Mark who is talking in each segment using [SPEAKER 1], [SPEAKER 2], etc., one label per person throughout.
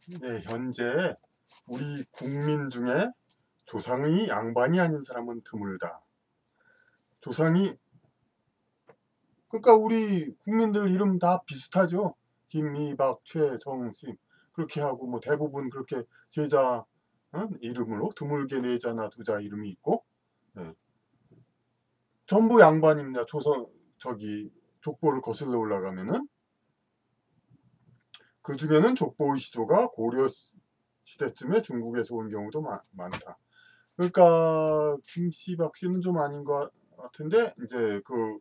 [SPEAKER 1] 네, 현재 우리 국민 중에 조상이 양반이 아닌 사람은 드물다. 조상이 그러니까 우리 국민들 이름 다 비슷하죠. 김, 이, 박, 최, 정, 심 그렇게 하고 뭐 대부분 그렇게 제자 이름으로 드물게 네 자나 두 자 이름이 있고 예. 전부 양반입니다. 조선 저기 족보를 거슬러 올라가면은 그 중에는 족보의 시조가 고려 시대쯤에 중국에서 온 경우도 많다. 그러니까 김씨 박씨는 좀 아닌 것 같은데 이제 그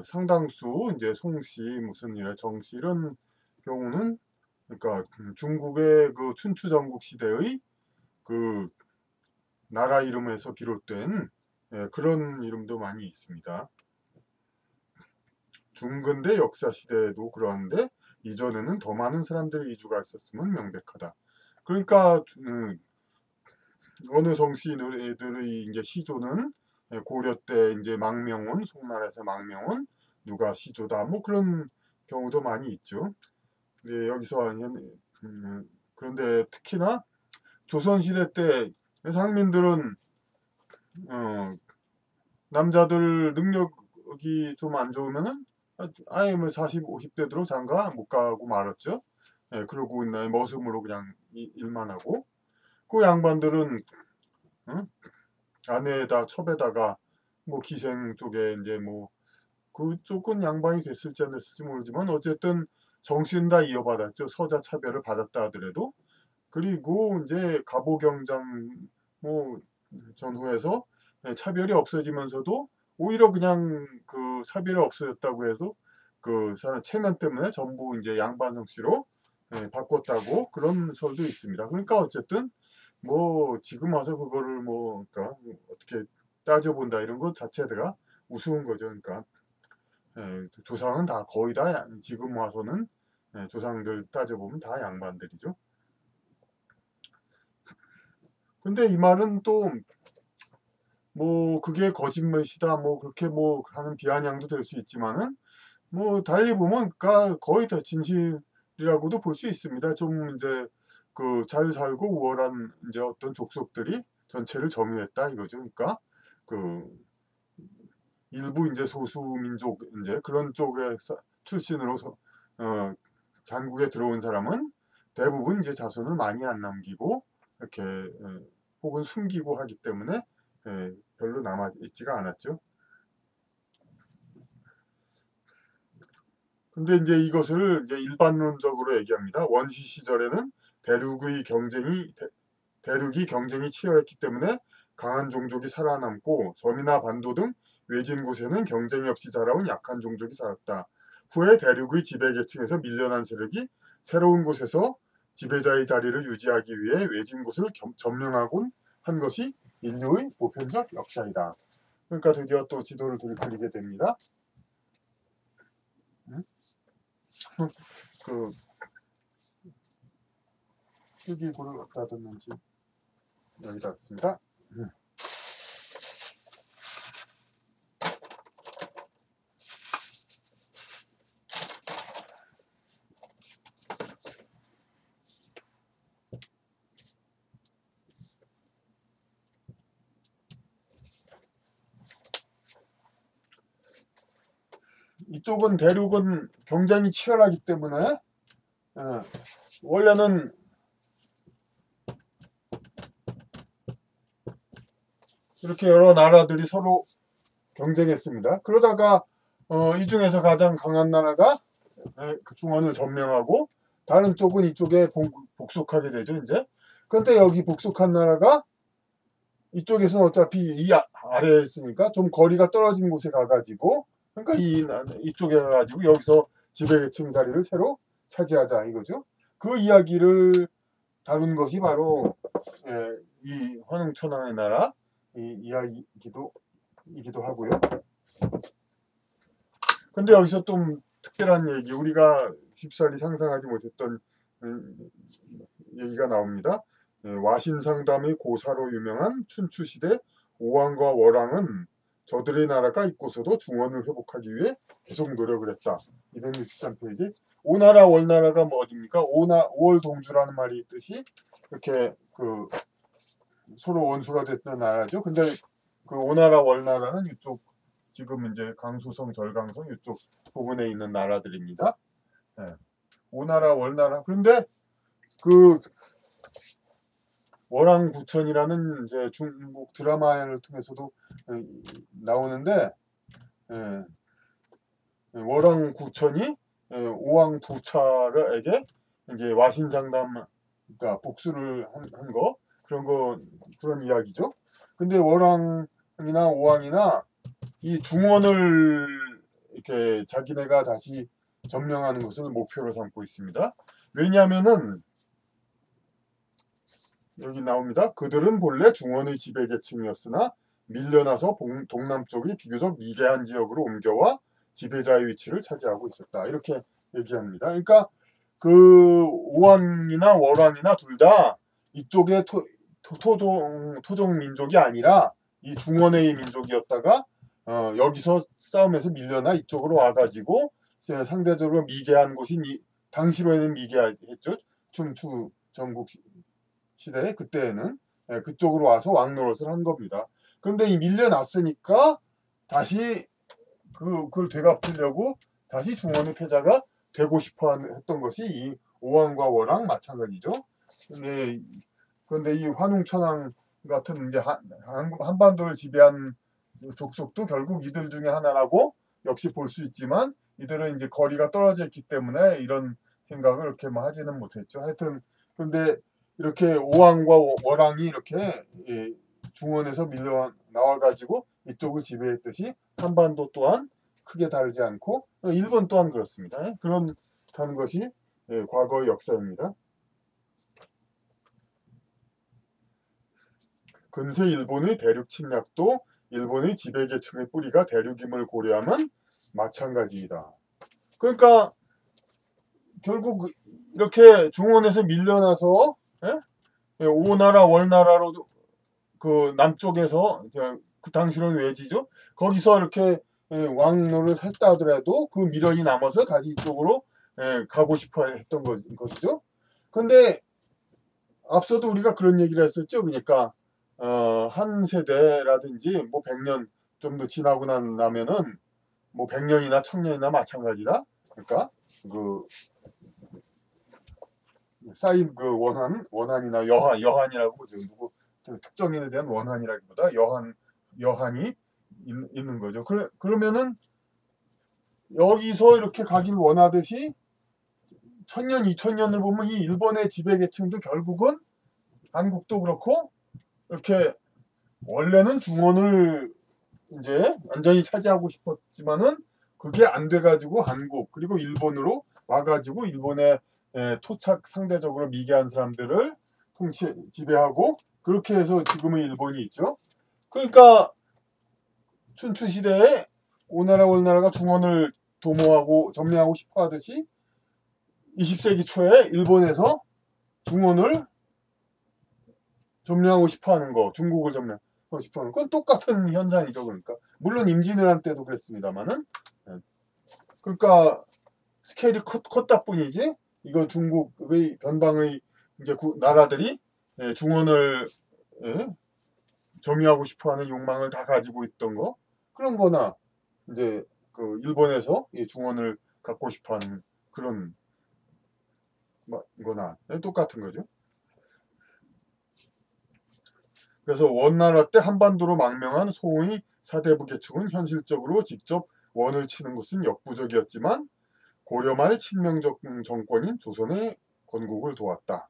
[SPEAKER 1] 상당수 이제 송씨 무슨 이래 정씨 이런 경우는 그러니까 중국의 그 춘추 전국 시대의 그 나라 이름에서 비롯된 예, 그런 이름도 많이 있습니다. 중근대 역사 시대에도 그러한데 이전에는 더 많은 사람들이 이주가 있었으면 명백하다. 그러니까 어느 성씨들의 이제 시조는 고려 때 이제 망명원, 송나라에서 망명원 누가 시조다 뭐 그런 경우도 많이 있죠. 근데 여기서 그런데 특히나 조선시대 때 상민들은 어, 남자들 능력이 좀 안 좋으면은 아예 뭐 40, 50대 들어 장가 못 가고 말았죠. 예, 그러고 있나 머슴으로 그냥 일만 하고 그 양반들은 어? 아내에다 첩에다가 뭐 기생 쪽에 이제 뭐 그쪽은 양반이 됐을지 안 됐을지 모르지만 어쨌든 정신 다 이어받았죠. 서자 차별을 받았다 하더라도 그리고 이제 갑오경장 뭐 전후에서 차별이 없어지면서도 오히려 그냥 그 차별이 없어졌다고 해서 그 사람 체면 때문에 전부 이제 양반 성씨로 바꿨다고 그런 설도 있습니다. 그러니까 어쨌든 뭐 지금 와서 그거를 뭐 그러니까 어떻게 따져본다 이런 것 자체가 우스운 거죠. 그러니까 조상은 다 거의 다 지금 와서는 조상들 따져보면 다 양반들이죠. 근데 이 말은 또 뭐 그게 거짓말이다 뭐 그렇게 뭐 하는 비아냥도 될 수 있지만은 뭐 달리 보면 거의 다 진실이라고도 볼 수 있습니다. 좀 이제 그 잘 살고 우월한 이제 어떤 족속들이 전체를 점유했다 이거죠. 그러니까 그 일부 이제 소수민족 이제 그런 쪽의 출신으로 한국에 들어온 사람은 대부분 이제 자손을 많이 안 남기고 이렇게 혹은 숨기고 하기 때문에 별로 남아 있지가 않았죠. 근데 이제 이것을 이제 일반론적으로 얘기합니다. 원시 시절에는 대륙의 경쟁이 대륙이 경쟁이 치열했기 때문에 강한 종족이 살아남고 섬이나 반도 등 외진 곳에는 경쟁이 없이 자라온 약한 종족이 살았다. 후에 대륙의 지배계층에서 밀려난 세력이 새로운 곳에서 지배자의 자리를 유지하기 위해 외진 곳을 점령하곤 한 것이 인류의 보편적 역사이다. 그러니까 드디어 또 지도를 그리게 됩니다. 그 필기구를 어디다 뒀는지 여기다 뒀습니다. 이쪽은 대륙은 경쟁이 치열하기 때문에 원래는 이렇게 여러 나라들이 서로 경쟁했습니다. 그러다가 이 중에서 가장 강한 나라가 그 중원을 점령하고 다른 쪽은 이쪽에 복속하게 되죠. 이제 그런데 여기 복속한 나라가 이쪽에서는 어차피 이 아래에 있으니까 좀 거리가 떨어진 곳에 가가지고 그러니까 이쪽에 가가지고 여기서 지배계층 자리를 새로 차지하자 이거죠. 그 이야기를 다룬 것이 바로 이 환웅천왕의 나라 이 이야기이기도 하고요. 근데 여기서 좀 특별한 얘기, 우리가 쉽사리 상상하지 못했던 얘기가 나옵니다. 와신상담의 고사로 유명한 춘추시대 오왕과 월왕은 저들의 나라가 있고서도 중원을 회복하기 위해 계속 노력을 했다. 263페이지. 오나라 월나라가 뭐 어딥니까? 오월동주라는 말이 있듯이 이렇게 그 서로 원수가 됐던 나라죠. 근데 그 오나라 월나라는 이쪽 지금 이제 강수성, 절강성 이쪽 부분에 있는 나라들입니다. 예. 오나라 월나라. 그런데 그 월왕구천이라는 이제 중국 드라마를 통해서도 나오는데 예, 월왕구천이 오왕부차에게 이제 와신상담, 그러니까 복수를 한 거, 그런 이야기죠. 근데 월왕이나 오왕이나 이 중원을 이렇게 자기네가 다시 점령하는 것을 목표로 삼고 있습니다. 왜냐하면은 여기 나옵니다. 그들은 본래 중원의 지배계층이었으나 밀려나서 동남쪽이 비교적 미개한 지역으로 옮겨와 지배자의 위치를 차지하고 있었다. 이렇게 얘기합니다. 그러니까 그 오왕이나 월왕이나 둘 다 이쪽의 토종 민족이 아니라 이 중원의 민족이었다가 여기서 싸움에서 밀려나 이쪽으로 와가지고 상대적으로 미개한 곳인 당시로에는 미개했죠. 춘추 전국 시대에 그때에는 그쪽으로 와서 왕노릇을 한 겁니다. 그런데 이 밀려났으니까 다시 그걸 되갚으려고 다시 중원의 패자가 되고 싶어 했던 것이 이 오왕과 월왕 마찬가지죠. 그런데 이 환웅천왕 같은 이제 한반도를 지배한 족속도 결국 이들 중에 하나라고 역시 볼 수 있지만 이들은 이제 거리가 떨어져 있기 때문에 이런 생각을 이렇게 하지는 못했죠. 하여튼 그런데 이렇게 오왕과 월왕이 이렇게 중원에서 밀려 나와가지고 이쪽을 지배했듯이 한반도 또한 크게 다르지 않고 일본 또한 그렇습니다. 그렇다는 것이 과거의 역사입니다. 근세 일본의 대륙 침략도 일본의 지배계층의 뿌리가 대륙임을 고려하면 마찬가지이다. 그러니까 결국 이렇게 중원에서 밀려나서 오나라 월나라로 그 남쪽에서 그 당시로는 외지죠. 거기서 이렇게 왕노를 했다 하더라도 그 미련이 남아서 다시 이쪽으로 가고 싶어 했던 것이죠. 근데 앞서도 우리가 그런 얘기를 했었죠. 그러니까 한 세대라든지 뭐 100년 좀 더 지나고 나면은 뭐 100년이나 1000년이나 마찬가지다. 그러니까 그 쌓인 그 원한이나 여한이라고 보죠. 누구 특정인에 대한 원한이라기보다 여한이 있는 거죠. 그러면은 여기서 이렇게 가길 원하듯이 1000년, 2000년을 보면 이 일본의 지배계층도 결국은 한국도 그렇고 이렇게 원래는 중원을 이제 완전히 차지하고 싶었지만은 그게 안 돼가지고 한국 그리고 일본으로 와가지고 일본의 토착 상대적으로 미개한 사람들을 지배하고 그렇게 해서 지금의 일본이 있죠. 그러니까 춘추 시대에 오나라 월나라가 중원을 도모하고 점령하고 싶어 하듯이 20세기 초에 일본에서 중원을 점령하고 싶어 하는 거, 중국을 점령하고 싶어 하는 건 똑같은 현상이죠. 그러니까 물론 임진왜란 때도 그랬습니다만은 그러니까 스케일이 컸다 뿐이지 이거 중국의 변방의 이제 나라들이 중원을 점유하고 싶어하는 욕망을 다 가지고 있던 거 그런 거나 이제 그 일본에서 중원을 갖고 싶어하는 그런 거나 똑같은 거죠. 그래서 원나라 때 한반도로 망명한 송의 사대부 계층은 현실적으로 직접 원을 치는 것은 역부족이었지만 고려 말 친명적 정권인 조선의 건국을 도왔다.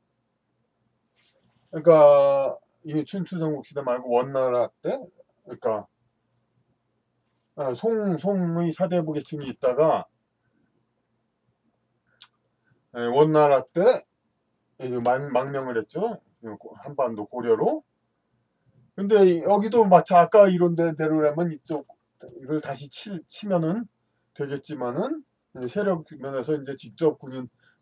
[SPEAKER 1] 그러니까 이 춘추전국 시대 말고 원나라 때, 그러니까 송의 사대부 계층이 있다가 원나라 때 망명을 했죠. 한반도 고려로. 근데 여기도 마치 아까 이런 대로라면 이걸 다시 치면은 되겠지만은 세력 면에서 이제 직접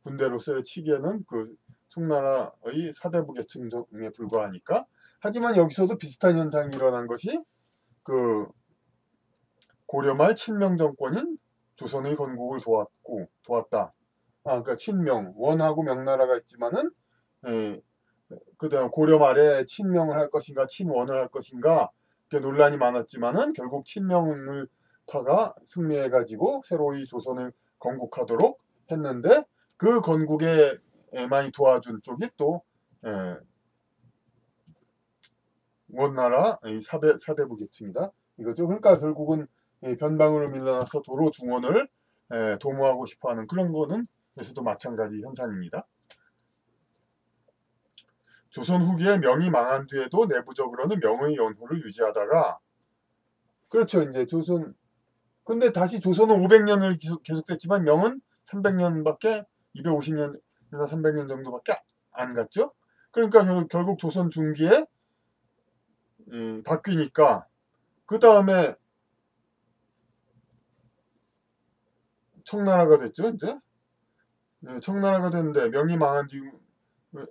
[SPEAKER 1] 군대로서의 치기에는 그 송나라의 사대부 계층에 불과하니까. 하지만 여기서도 비슷한 현상이 일어난 것이 그 고려 말 친명 정권인 조선의 건국을 도왔다. 그러니까 친명, 원하고 명나라가 있지만은, 예, 그다음 고려 말에 친명을 할 것인가 친원을 할 것인가 이렇게 논란이 많았지만은 결국 친명을 타가 승리해가지고 새로이 조선을 건국하도록 했는데 그 건국에 많이 도와준 쪽이 또 예, 원나라 사대부 계층이다 이거죠. 그러니까 결국은 변방으로 밀려나서 도로 중원을 도모하고 싶어하는 그런 거는 여기서도 마찬가지 현상입니다. 조선 후기에 명이 망한 뒤에도 내부적으로는 명의 연호를 유지하다가 그렇죠. 이제 조선 근데 다시 조선은 500년을 계속됐지만 명은 300년밖에 250년이나 300년 정도밖에 안 갔죠. 그러니까 결국 조선 중기에 바뀌니까 그 다음에 청나라가 됐죠. 이제 청나라가 됐는데 명이 망한 뒤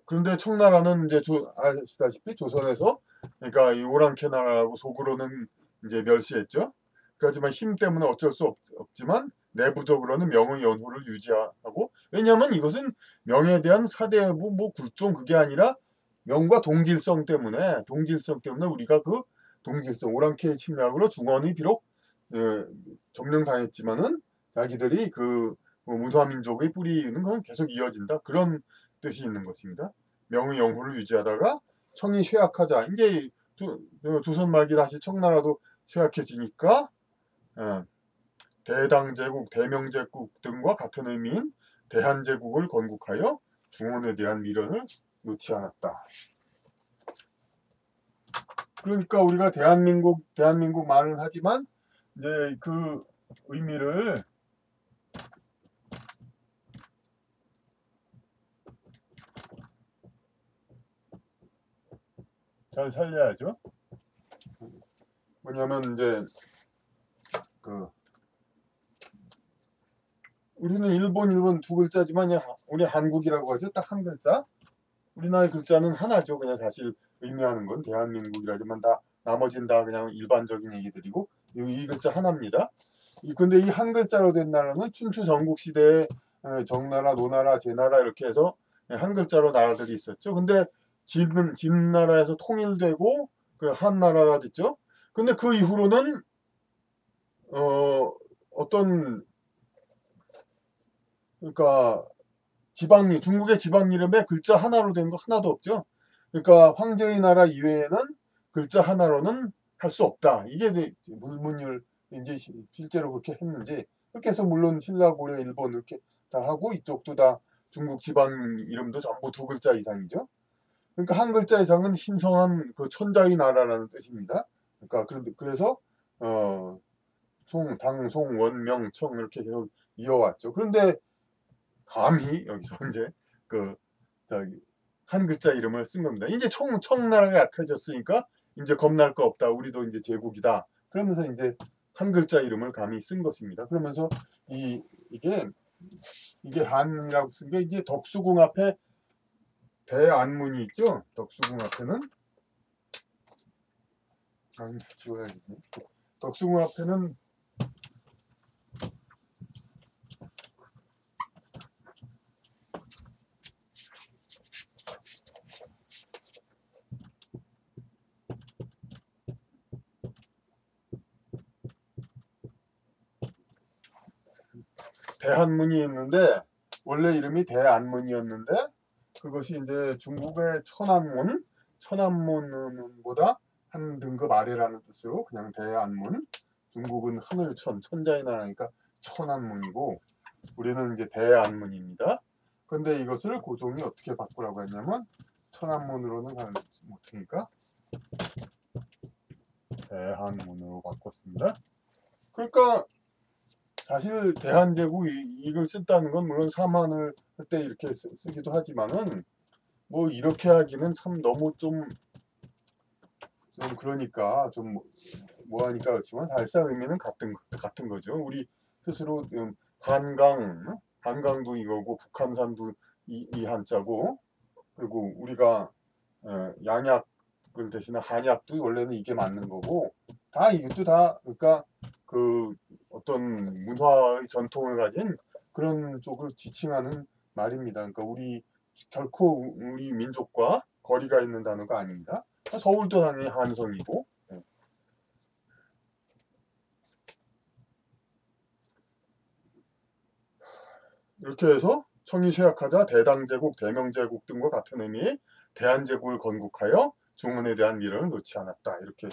[SPEAKER 1] 그런데 청나라는 이제 아시다시피 조선에서 그러니까 이 오랑캐나라라고 속으로는 이제 멸시했죠. 그렇지만 힘 때문에 어쩔 수 없지만 내부적으로는 명의 연호를 유지하고 왜냐하면 이것은 명에 대한 사대부 뭐 굴종 그게 아니라 명과 동질성 때문에 우리가 그 동질성 오랑캐의 침략으로 중원이 비록 점령당했지만은 자기들이 그 무사민족의 뿌리는 건 계속 이어진다 그런 뜻이 있는 것입니다. 명의 영호를 유지하다가 청이 쇠약하자. 이제 조선 말기 다시 청나라도 쇠약해지니까 대당제국, 대명제국 등과 같은 의미인 대한제국을 건국하여 중원에 대한 미련을 놓지 않았다. 그러니까 우리가 대한민국 말을 하지만 이제 그 의미를 잘 살려야죠. 뭐냐면 이제 그 우리는 일본 두 글자지만 우리 한국이라고 하죠. 딱 한 글자. 우리나라의 글자는 하나죠. 그냥 사실 의미하는 건 대한민국이라지만 다 나머지는 다 그냥 일반적인 얘기들이고 이 글자 하나입니다. 근데 이 한 글자로 된 나라는 춘추 전국 시대에 정나라, 노나라, 제나라 이렇게 해서 한 글자로 나라들이 있었죠. 근데 지금 진나라에서 통일되고 그 한나라가 됐죠. 근데 그 이후로는 어떤 그러니까 중국의 지방 이름에 글자 하나로 된 거 하나도 없죠. 그러니까 황제의 나라 이외에는 글자 하나로는 할 수 없다. 이게 물문율 이제 실제로 그렇게 했는지 그렇게 해서 물론 신라, 고려, 일본 이렇게 다 하고 이쪽도 다 중국 지방 이름도 전부 두 글자 이상이죠. 그러니까 한 글자 이상은 신성한 그 천자의 나라라는 뜻입니다. 그러니까 그래서 송, 원, 명, 청 이렇게 계속 이어왔죠. 그런데 감히 여기서 이제 그 저기 한 글자 이름을 쓴 겁니다. 이제 청나라가 약해졌으니까 이제 겁날 거 없다. 우리도 이제 제국이다. 그러면서 이제 한 글자 이름을 감히 쓴 것입니다. 그러면서 이게 한이라고 쓴 게 이제 덕수궁 앞에 대안문이 있죠. 덕수궁 앞에는 지워야겠네. 덕수궁 앞에는 대한문이 있는데 원래 이름이 대안문이었는데 그것이 이제 중국의 천안문보다 한 등급 아래라는 뜻으로 그냥 대안문. 중국은 하늘천, 천자의 나라니까 천안문이고 우리는 이제 대안문입니다. 그런데 이것을 고종이 어떻게 바꾸라고 했냐면 천안문으로는 못하니까 대한문으로 바꿨습니다. 그러니까 사실 대한제국 이걸 쓴다는 건 물론 사만을 할 때 이렇게 쓰기도 하지만은 뭐 이렇게 하기는 참 너무 좀 그러니까 좀 뭐하니까 그렇지만 사실상 의미는 같은 거죠. 우리 스스로 한강도 이거고 북한산도 이 한자고 그리고 우리가 양약을 대신에 한약도 원래는 이게 맞는 거고 이것도 다 그러니까 그 어떤 문화의 전통을 가진 그런 쪽을 지칭하는 말입니다. 그러니까 결코 우리 민족과 거리가 있는 단어가 아닙니다. 서울도 당연히 한성이고. 예. 이렇게 해서 청이 쇠약하자 대당제국, 대명제국 등과 같은 의미의 대한제국을 건국하여 중원에 대한 미련을 놓지 않았다. 이렇게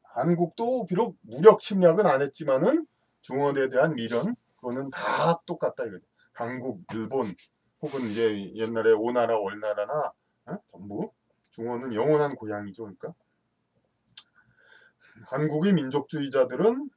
[SPEAKER 1] 한국도 비록 무력 침략은 안 했지만은 중원에 대한 미련 그거는 다 똑같다 이거죠. 한국, 일본 혹은 이제 옛날에 오나라, 월나라나 전부 중원은 영원한 고향이죠. 그러니까 한국의 민족주의자들은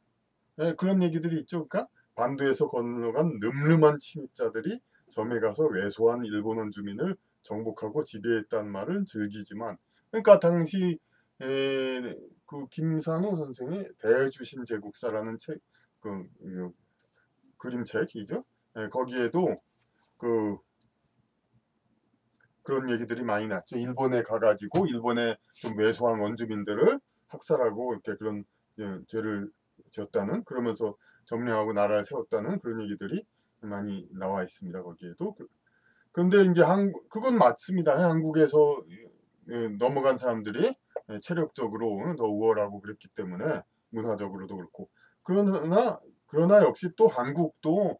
[SPEAKER 1] 그런 얘기들이 있죠. 그러니까 반도에서 건너간 늠름한 침입자들이 섬에 가서 왜소한 일본 원주민을 정복하고 지배했다는 말을 즐기지만, 그러니까 당시 그 김산호 선생의 대주신 제국사라는 책, 그 그림책이죠. 거기에도 그 그런 얘기들이 많이 났죠. 일본에 가가지고 일본의 좀 왜소한 원주민들을 학살하고 이렇게 그런 죄를 지었다는, 그러면서 점령하고 나라를 세웠다는 그런 얘기들이 많이 나와 있습니다. 거기에도. 그런데 이제 그건 맞습니다. 한국에서 넘어간 사람들이 체력적으로 더 우월하고 그랬기 때문에 문화적으로도 그렇고. 그러나 역시 또 한국도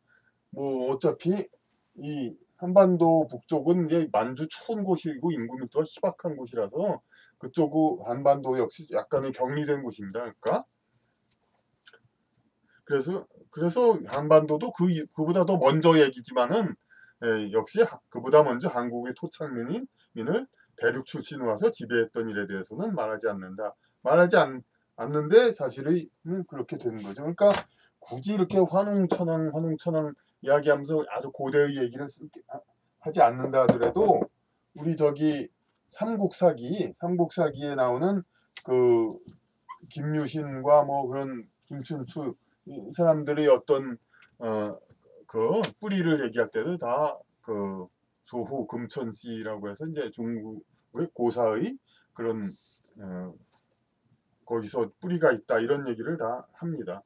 [SPEAKER 1] 뭐 어차피 이 한반도 북쪽은 이제 만주 추운 곳이고 인구 밀도가 희박한 곳이라서 그쪽 한반도 역시 약간의 격리된 곳입니다. 그러니까 그래서 한반도도 그보다 더 먼저 얘기지만은 역시 그보다 먼저 한국의 토착민을 대륙 출신 와서 지배했던 일에 대해서는 않는데 사실은 그렇게 되는 거죠. 그러니까 굳이 이렇게 환웅천왕 이야기하면서 아주 고대의 얘기를 하지 않는다 하더라도 우리 저기 삼국사기에 나오는 그 김유신과 뭐 그런 김춘추 이 사람들의 어떤 그 뿌리를 얘기할 때도 다 그 조후 금천씨라고 해서 이제 중국의 고사의 그런 거기서 뿌리가 있다 이런 얘기를 다 합니다.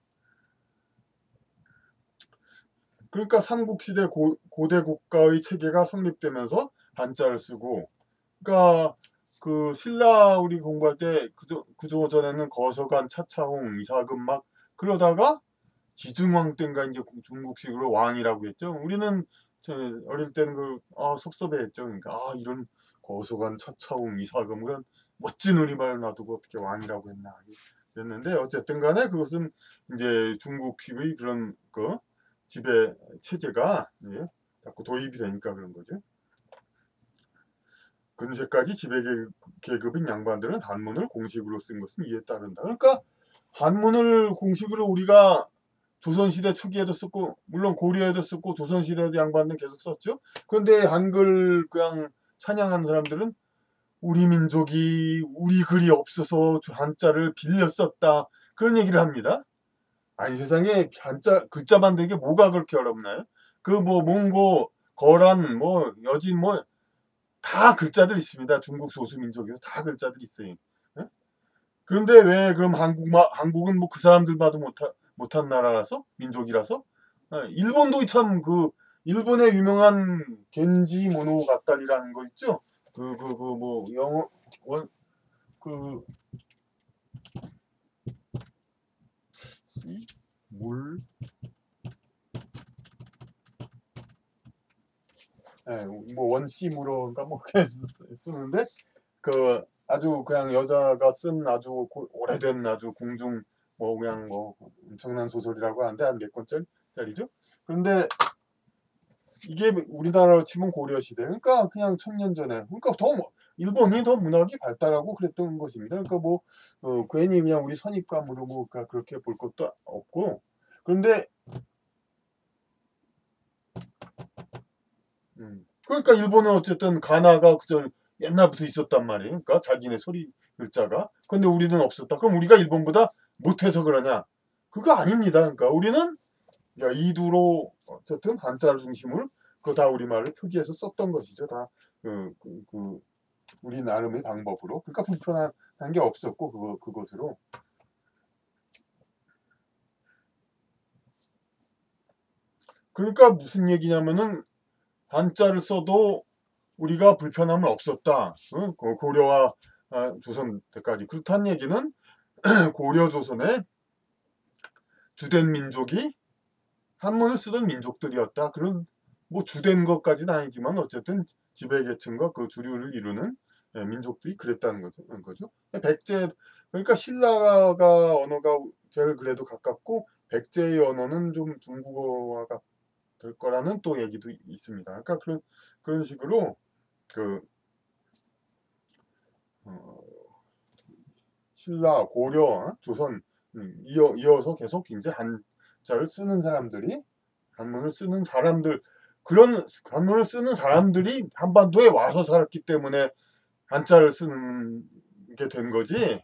[SPEAKER 1] 그러니까 삼국시대 고대 국가의 체계가 성립되면서 한자를 쓰고, 그러니까 그 신라 우리 공부할 때 그저 전에는 거서관, 차차홍, 이사금 막 그러다가 지증왕 때인가 이제 중국식으로 왕이라고 했죠. 우리는 어릴 때는 섭섭해했죠. 그러니까 이런 거서관, 차차홍, 이사금 그런 멋진 우리말 놔두고 어떻게 왕이라고 했나 그랬는데 어쨌든 간에 그것은 이제 중국식의 그런 그 지배 체제가 자꾸 도입이 되니까 그런 거죠. 근세까지 지배 계급인 양반들은 한문을 공식으로 쓴 것은 이에 따른다. 그러니까 한문을 공식으로 우리가 조선시대 초기에도 썼고 물론 고려에도 썼고 조선시대에도 양반들 계속 썼죠. 그런데 한글 그냥 찬양하는 사람들은 우리 민족이 우리 글이 없어서 한자를 빌려 썼다 그런 얘기를 합니다. 아니 세상에 한자 글자 만드는 게 뭐가 그렇게 어렵나요? 그 뭐 몽고, 거란, 뭐 여진 뭐 다 글자들 있습니다. 중국 소수민족에서 다 글자들 있어요. 예? 그런데 왜 그럼 한국은 뭐 그 사람들마다 못한 나라라서 민족이라서 일본도 참 일본의 유명한 겐지 모노가타리라는 거 있죠. 뭐 영어 그 물 뭐 원시무로 그러니까 뭐 그렇게 쓰는데 그 아주 그냥 여자가 쓴 아주 오래된 아주 궁중 뭐 그냥 뭐 엄청난 소설이라고 하는데 한 몇 권짜리죠. 그런데 이게 우리나라로 치면 고려 시대 그러니까 그냥 1000년 전에 그러니까 일본이 더 문학이 발달하고 그랬던 것입니다. 그러니까 뭐 괜히 그냥 우리 선입관으로 뭐 그렇게 볼 것도 없고 그런데 그러니까 일본은 어쨌든 가나가 그저 옛날부터 있었단 말이에요. 그러니까 자기네 소리 글자가. 근데 우리는 없었다. 그럼 우리가 일본보다 못해서 그러냐? 그거 아닙니다. 그러니까 우리는 이두로 어쨌든 한자를 중심으로 그거 다 우리말을 표기해서 썼던 것이죠. 다 우리 나름의 방법으로. 그러니까 불편한 게 없었고 그것으로. 그러니까 무슨 얘기냐면은 한자를 써도 우리가 불편함은 없었다. 고려와 조선 때까지. 그렇다는 얘기는 고려 조선의 주된 민족이 한문을 쓰던 민족들이었다. 그런 뭐 주된 것까지는 아니지만 어쨌든 지배계층과 그 주류를 이루는 민족들이 그랬다는 거죠. 백제 그러니까 신라가 언어가 제일 그래도 가깝고 백제의 언어는 좀 중국어와 같을 거라는 또 얘기도 있습니다. 그러니까 그런 식으로 그 어, 신라, 고려, 조선 이어서 계속 이제 한자를 쓰는 사람들이 한문을 쓰는 사람들 그런 한문을 쓰는 사람들이 한반도에 와서 살았기 때문에 한자를 쓰는 게 된 거지.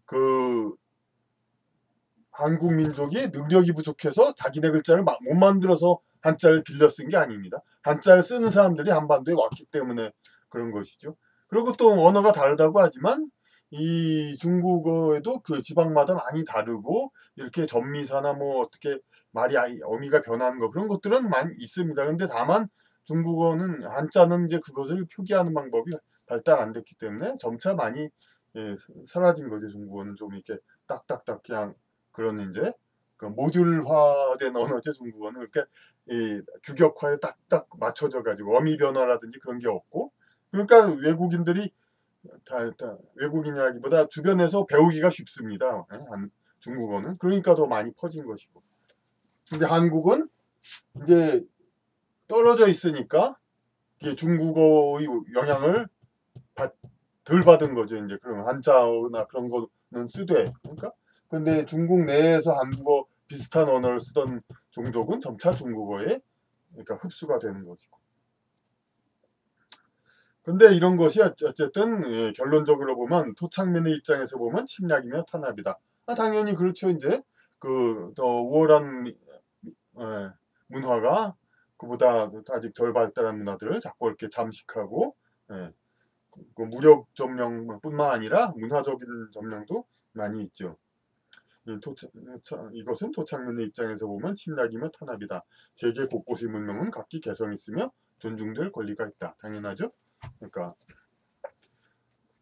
[SPEAKER 1] 그 한국 민족이 능력이 부족해서 자기네 글자를 못 만들어서 한자를 빌려 쓴 게 아닙니다. 한자를 쓰는 사람들이 한반도에 왔기 때문에 그런 것이죠. 그리고 또 언어가 다르다고 하지만 이 중국어에도 그 지방마다 많이 다르고 이렇게 전미사나 뭐 어떻게 말이 어미가 변하는 거 그런 것들은 많이 있습니다. 그런데 다만 중국어는 한자는 이제 그것을 표기하는 방법이 발달 안 됐기 때문에 점차 많이 사라진 거죠. 중국어는 좀 이렇게 딱딱딱 그냥 그런 이제 그 모듈화된 언어죠. 중국어는 그러니까 이 규격화에 딱딱 맞춰져 가지고 어미 변화라든지 그런 게 없고 그러니까 외국인들이 다 외국인이라기보다 주변에서 배우기가 쉽습니다. 중국어는 그러니까 더 많이 퍼진 것이고 근데 한국은 이제 떨어져 있으니까 이게 중국어의 영향을 덜 받은 거죠. 이제 그런 한자어나 그런 거는 쓰되 그러니까 근데 중국 내에서 한국어 비슷한 언어를 쓰던 종족은 점차 중국어에 그러니까 흡수가 되는 것이고. 근데 이런 것이 어쨌든 결론적으로 보면 토착민의 입장에서 보면 침략이며 탄압이다. 당연히 그렇죠. 이제 그 더 우월한 문화가 그보다 아직 덜 발달한 문화들을 자꾸 이렇게 잠식하고 그 무력 점령뿐만 아니라 문화적인 점령도 많이 있죠. 이것은 토착민의 입장에서 보면 침략이며 탄압이다. 세계 곳곳의 문명은 각기 개성이 있으며 존중될 권리가 있다. 당연하죠. 그러니까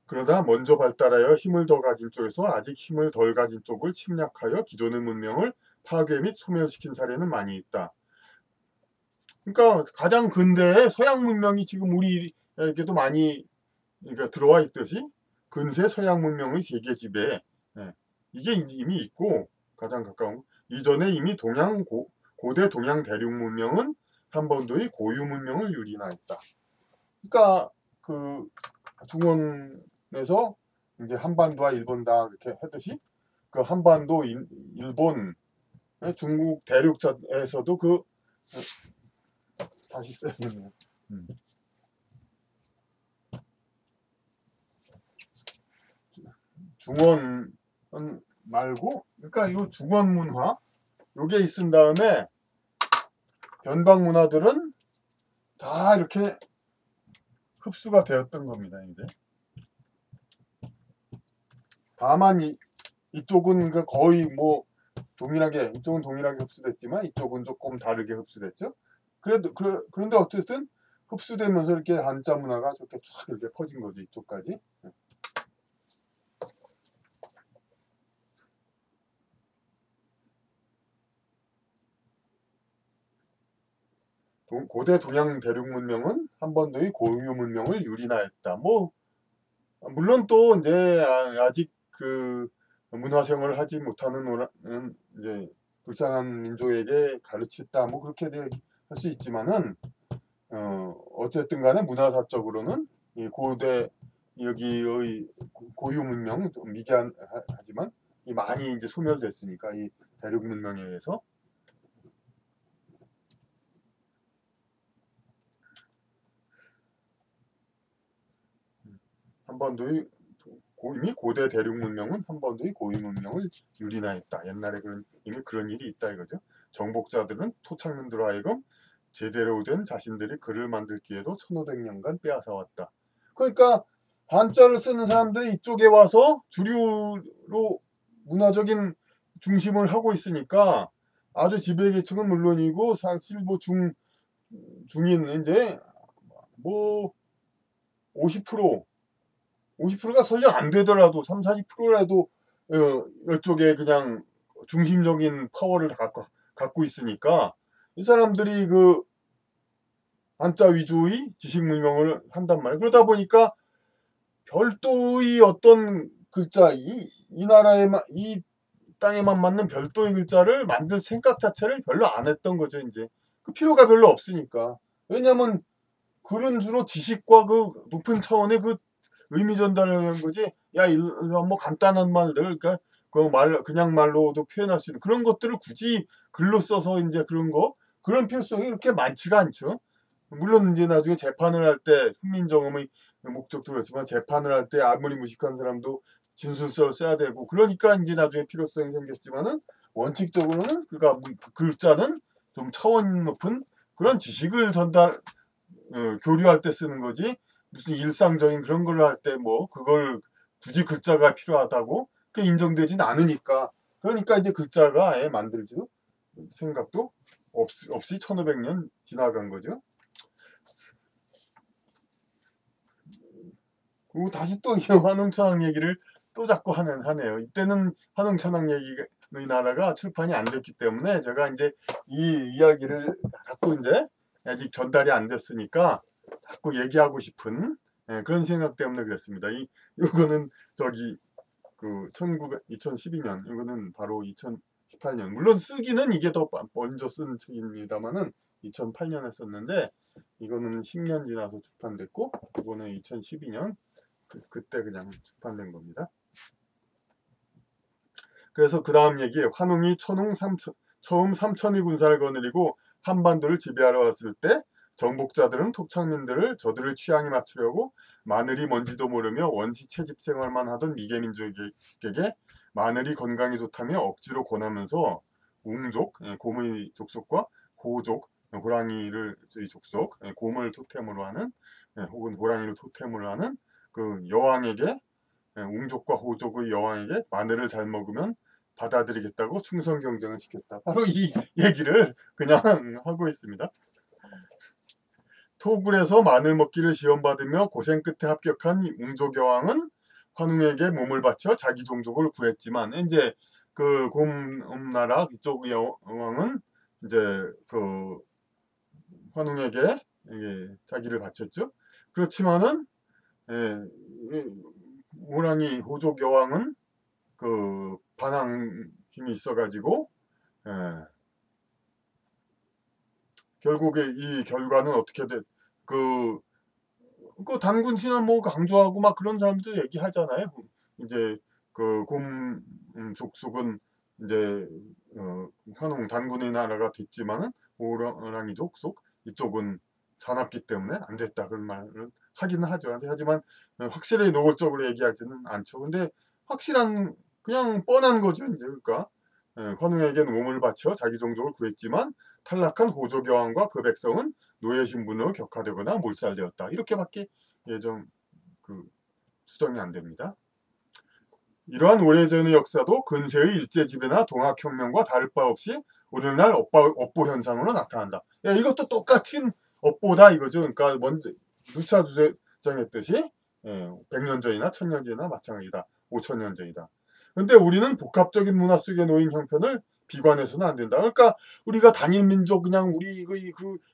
[SPEAKER 1] 그러다 먼저 발달하여 힘을 더 가진 쪽에서 아직 힘을 덜 가진 쪽을 침략하여 기존의 문명을 파괴 및 소멸시킨 사례는 많이 있다. 그러니까 가장 근대에 서양 문명이 지금 우리에게도 많이 그러니까 들어와 있듯이 근세 서양 문명의 세계 지배 이게 이미 있고 가장 가까운 이전에 이미 고대 동양 대륙 문명은 한반도의 고유 문명을 유린하였다. 그러니까 그 중원에서 이제 한반도와 일본 다 이렇게 하듯이 그 한반도 일본 중국 대륙에서도 그 다시 써야겠네요. 중원 말고 그러니까 이 중원 문화 요게 있은 다음에 변방 문화들은 다 이렇게 흡수가 되었던 겁니다. 이제 다만 이쪽은 거의 뭐 동일하게 이쪽은 동일하게 흡수됐지만 이쪽은 조금 다르게 흡수됐죠. 그런데 어쨌든 흡수되면서 이렇게 한자 문화가 이렇게 쫙 이렇게 퍼진 거죠. 이쪽까지. 고대 동양 대륙 문명은 한반도의 고유 문명을 유린하였다. 뭐 물론 또 이제 아직 그 문화생활을 하지 못하는 이제 불쌍한 민족에게 가르쳤다. 뭐 그렇게 할 수 있지만은 어쨌든 간에 문화사적으로는 이 고대 여기의 고유 문명 좀 미개하지만 많이 이제 소멸됐으니까 이 대륙 문명에 의해서 한반도의 이미 고대 대륙 문명은 한반도의 고유 문명을 유린하였다. 옛날에 이미 그런 일이 있다 이거죠. 정복자들은 토착민들로 하여금 제대로 된 자신들이 글을 만들 기회도 1500년간 빼앗아왔다. 그러니까 한자를 쓰는 사람들이 이쪽에 와서 주류로 문화적인 중심을 하고 있으니까 아주 지배계층은 물론이고 사실 뭐 중인 이제 뭐 50% 50%가 설령 안 되더라도 3, 40%라도 이쪽에 그냥 중심적인 파워를 다 갖고 있으니까 이 사람들이 그 한자 위주의 지식 문명을 한단 말이에요. 그러다 보니까 별도의 어떤 글자, 이 나라에만, 이 땅에만 맞는 별도의 글자를 만들 생각 자체를 별로 안 했던 거죠, 이제. 그 필요가 별로 없으니까. 왜냐면, 글은 주로 지식과 그 높은 차원의 그 의미 전달을 하는 거지. 야, 뭐 간단한 말들, 그러니까 그냥 말로도 표현할 수 있는 그런 것들을 굳이 글로 써서 이제 그런 필요성이 그렇게 많지가 않죠. 물론 이제 나중에 재판을 할 때 훈민정음의 목적도 그렇지만 재판을 할 때 아무리 무식한 사람도 진술서를 써야 되고 그러니까 이제 나중에 필요성이 생겼지만은 원칙적으로는 그가 글자는 좀 차원 높은 그런 지식을 교류할 때 쓰는 거지 무슨 일상적인 그런 걸로 할 때 뭐 그걸 굳이 글자가 필요하다고 그게 인정되진 않으니까 그러니까 이제 글자가 아예 만들지 생각도 없이 1500년 지나간 거죠. 그리고 다시 또 이 환웅천왕 얘기를 또 자꾸 하네요. 이때는 환웅천왕 얘기의 나라가 출판이 안 됐기 때문에 제가 이제 이 이야기를 자꾸 이제 아직 전달이 안 됐으니까 자꾸 얘기하고 싶은 그런 생각 때문에 그랬습니다. 이거는 저기 그 2012년 이거는 바로 2018년 물론 쓰기는 이게 더 먼저 쓴 책입니다만은 2008년에 썼는데 이거는 10년 지나서 출판됐고 이거는 2012년 그때 그냥 출판된 겁니다. 그래서 그 다음 얘기 환웅이 처음 삼천의 군사를 거느리고 한반도를 지배하러 왔을 때 정복자들은 톡창민들을 저들의 취향에 맞추려고 마늘이 뭔지도 모르며 원시 채집 생활만 하던 미개민족에게 마늘이 건강에 좋다며 억지로 권하면서 웅족, 곰의 족속과 호족, 호랑이를 저희 족속, 곰을 토템으로 하는 혹은 호랑이를 토템으로 하는 그 여왕에게 웅족과 호족의 여왕에게 마늘을 잘 먹으면 받아들이겠다고 충성 경쟁을 시켰다. 바로 이 얘기를 그냥 하고 있습니다. 토굴에서 마늘 먹기를 시험받으며 고생 끝에 합격한 웅족 여왕은 환웅에게 몸을 바쳐 자기 종족을 구했지만 이제 그 곰나라 이쪽 여왕은 이제 그 환웅에게 자기를 바쳤죠. 그렇지만은 호랑이 호족 여왕은 그 반항 힘이 있어가지고 결국에 이 결과는 어떻게 그 단군 신화 뭐 강조하고 막 그런 사람들 얘기하잖아요. 이제 그 곰 족속은 이제 환웅 단군의 나라가 됐지만은 호랑이 족속 이쪽은 사납기 때문에 안 됐다 그런 말을 하기는 하죠. 하지만 확실히 노골적으로 얘기하지는 않죠. 근데 확실한 그냥 뻔한 거죠. 이제 그러니까 환웅에겐 몸을 바쳐 자기 종족을 구했지만 탈락한 호족 여왕과 그 백성은 노예 신분으로 격화되거나 몰살되었다. 이렇게밖에 예정 추정이 안 됩니다. 이러한 오래전의 역사도 근세의 일제지배나 동학혁명과 다를 바 없이 오늘날 업보 현상으로 나타난다. 야, 이것도 똑같은 업보다 이거죠. 그러니까 먼저 누차 주장했듯이 100년 전이나 1000년 전이나 마찬가지다. 5000년 전이다. 근데 우리는 복합적인 문화 속에 놓인 형편을 비관해서는 안 된다. 그러니까 우리가 단일 민족 그냥 우리 그